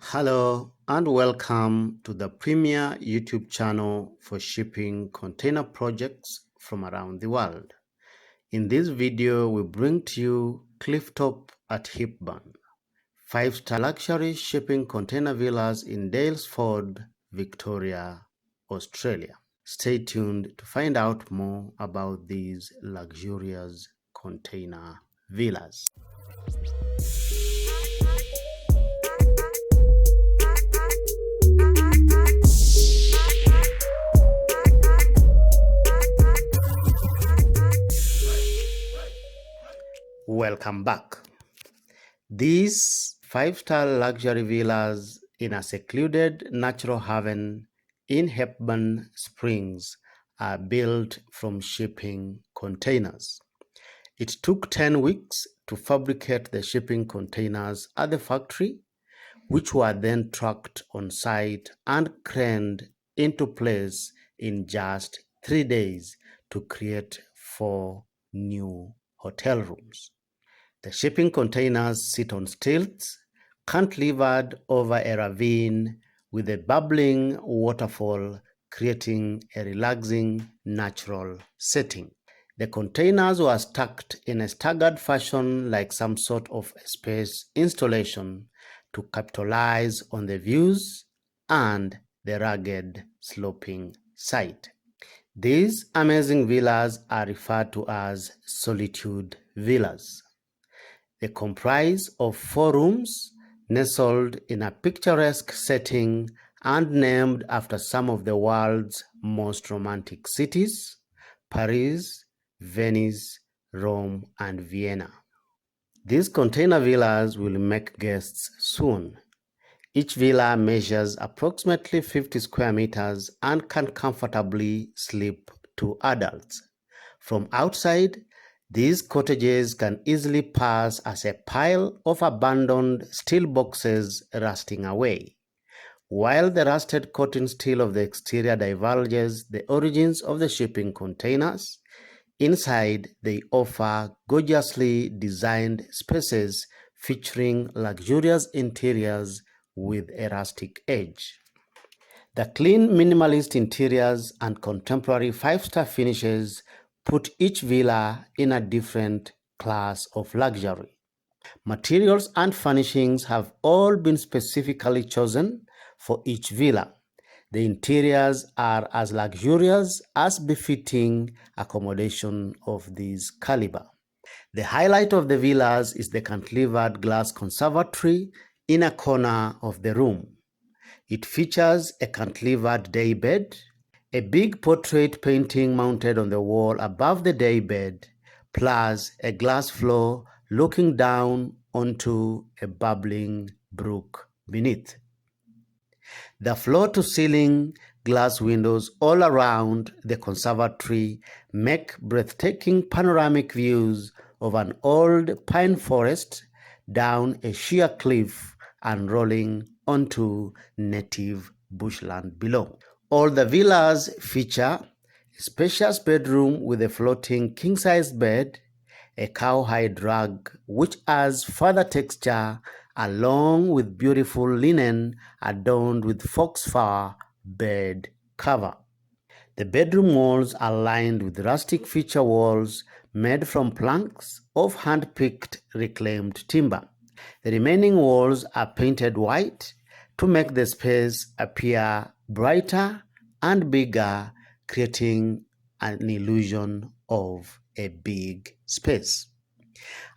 Hello and welcome to the premier YouTube channel for shipping container projects from around the world. In this video, we bring to you Clifftop at Hepburn, 5-star luxury shipping container villas in Daylesford, Victoria, Australia. Stay tuned to find out more about these luxurious container villas. Welcome back. These 5-star luxury villas in a secluded natural haven in Hepburn Springs are built from shipping containers. It took 10 weeks to fabricate the shipping containers at the factory, which were then trucked on site and craned into place in just 3 days to create 4 new hotel rooms. The shipping containers sit on stilts, cantilevered over a ravine with a bubbling waterfall, creating a relaxing natural setting. The containers were stacked in a staggered fashion like some sort of a space installation to capitalize on the views and the rugged sloping site. These amazing villas are referred to as Solitude Villas. They comprise of 4 rooms nestled in a picturesque setting and named after some of the world's most romantic cities: Paris, Venice, Rome, and Vienna. These container villas will make guests swoon. Each villa measures approximately 50 square meters and can comfortably sleep 2 adults. From outside, these cottages can easily pass as a pile of abandoned steel boxes rusting away. While the rusted cotton steel of the exterior divulges the origins of the shipping containers, inside they offer gorgeously designed spaces featuring luxurious interiors with a rustic edge. The clean minimalist interiors and contemporary 5-star finishes put each villa in a different class of luxury. Materials and furnishings have all been specifically chosen for each villa. The interiors are as luxurious as befitting accommodation of this caliber. The highlight of the villas is the cantilevered glass conservatory in a corner of the room. It features a cantilevered daybed, a big portrait painting mounted on the wall above the daybed, plus a glass floor looking down onto a bubbling brook beneath. The floor-to-ceiling glass windows all around the conservatory make breathtaking panoramic views of an old pine forest down a sheer cliff and rolling onto native bushland below. All the villas feature a spacious bedroom with a floating king-size bed, a cowhide rug which adds further texture, along with beautiful linen adorned with foxfur bed cover. The bedroom walls are lined with rustic feature walls made from planks of hand-picked reclaimed timber. The remaining walls are painted white to make the space appear brighter and bigger, creating an illusion of a big space.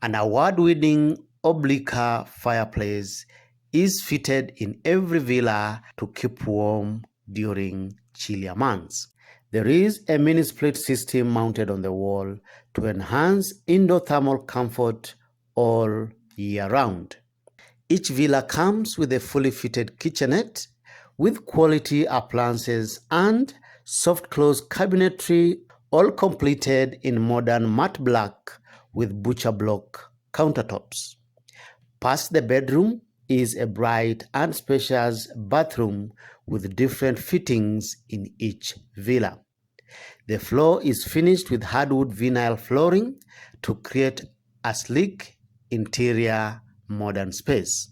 An award-winning oblique fireplace is fitted in every villa to keep warm during chillier months. There is a mini split system mounted on the wall to enhance indoor thermal comfort all year round. Each villa comes with a fully fitted kitchenette with quality appliances and soft close cabinetry, all completed in modern matte black with butcher block countertops. Past the bedroom is a bright and spacious bathroom with different fittings in each villa. The floor is finished with hardwood vinyl flooring to create a sleek interior modern space.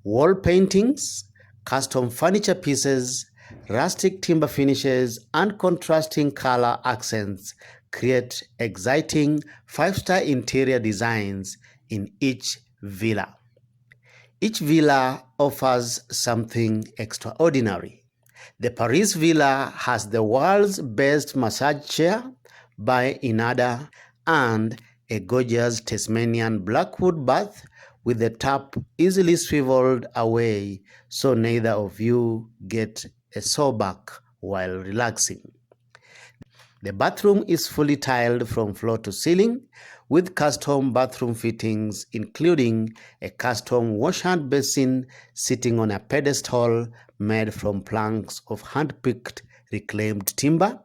Wall paintings, custom furniture pieces, rustic timber finishes, and contrasting color accents create exciting five-star interior designs in each villa. Each villa offers something extraordinary. The Paris Villa has the world's best massage chair by Inada and a gorgeous Tasmanian blackwood bath with the tap easily swiveled away so neither of you get a sore back while relaxing. The bathroom is fully tiled from floor to ceiling with custom bathroom fittings including a custom wash-hand basin sitting on a pedestal made from planks of hand-picked reclaimed timber.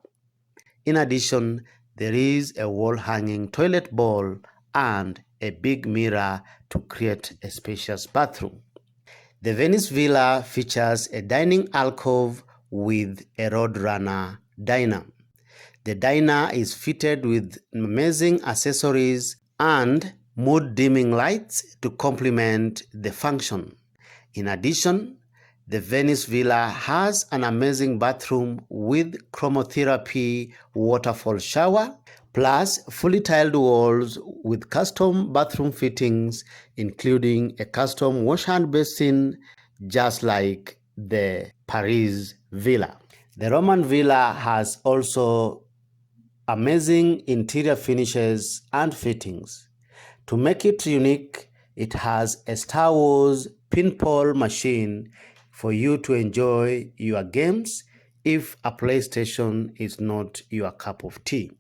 In addition, there is a wall-hanging toilet bowl and a big mirror to create a spacious bathroom. The Venice Villa features a dining alcove with a roadrunner diner. The diner is fitted with amazing accessories and mood-dimming lights to complement the function. In addition, the Venice Villa has an amazing bathroom with chromotherapy waterfall shower, plus fully tiled walls with custom bathroom fittings, including a custom wash-hand basin, just like the Paris Villa. The Roman Villa has also amazing interior finishes and fittings. To make it unique, it has a Star Wars pinball machine for you to enjoy your games if a PlayStation is not your cup of tea.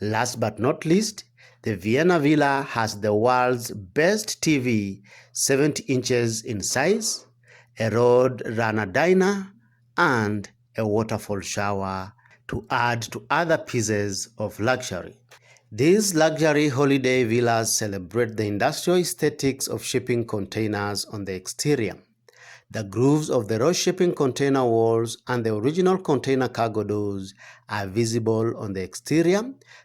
Last but not least, the Vienna Villa has the world's best TV, 70 inches in size, a road runner diner, and a waterfall shower to add to other pieces of luxury. These luxury holiday villas celebrate the industrial aesthetics of shipping containers on the exterior. The grooves of the raw shipping container walls and the original container cargo doors are visible on the exterior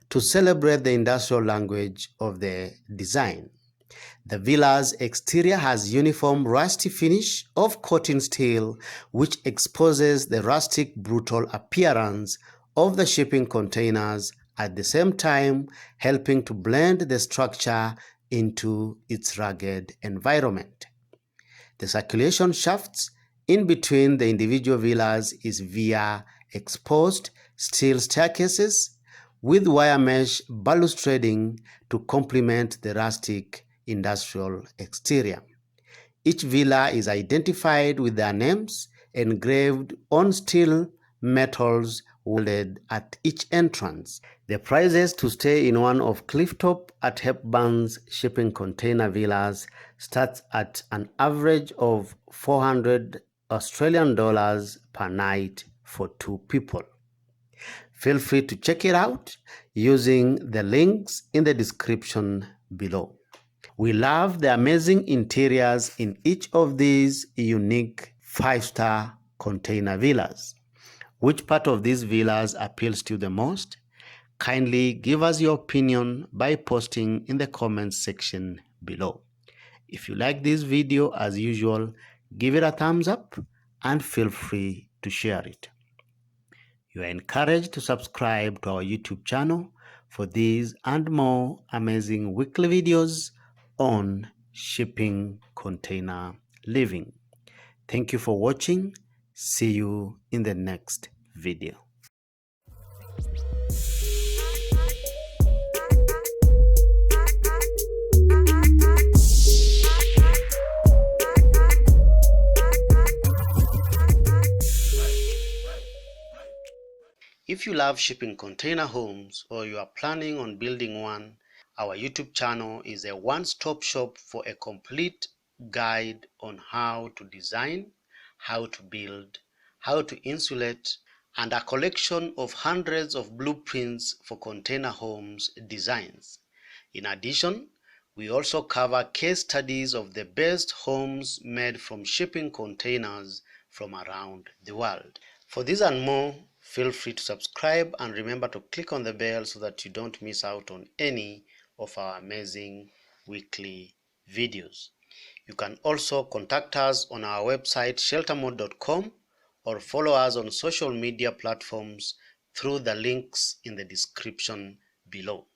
to celebrate the industrial language of the design. The villa's exterior has uniform rusty finish of cotton steel, which exposes the rustic, brutal appearance of the shipping containers, at the same time helping to blend the structure into its rugged environment. The circulation shafts in between the individual villas is via exposed steel staircases with wire mesh balustrading to complement the rustic industrial exterior. Each villa is identified with their names engraved on steel metals welded at each entrance. The prices to stay in one of Clifftop at Hepburn's shipping container villas starts at an average of $400 Australian per night for 2 people. Feel free to check it out using the links in the description below. We love the amazing interiors in each of these unique 5-star container villas. Which part of these villas appeals to you the most? Kindly give us your opinion by posting in the comments section below. If you like this video, as usual, give it a thumbs up and feel free to share it. You are encouraged to subscribe to our YouTube channel for these and more amazing weekly videos on shipping container living. Thank you for watching. See you in the next video. If you love shipping container homes or you are planning on building one, our YouTube channel is a one-stop shop for a complete guide on how to design, how to build, how to insulate, and a collection of hundreds of blueprints for container homes designs. In addition, we also cover case studies of the best homes made from shipping containers from around the world. For this and more, feel free to subscribe and remember to click on the bell so that you don't miss out on any of our amazing weekly videos. You can also contact us on our website sheltermode.com or follow us on social media platforms through the links in the description below.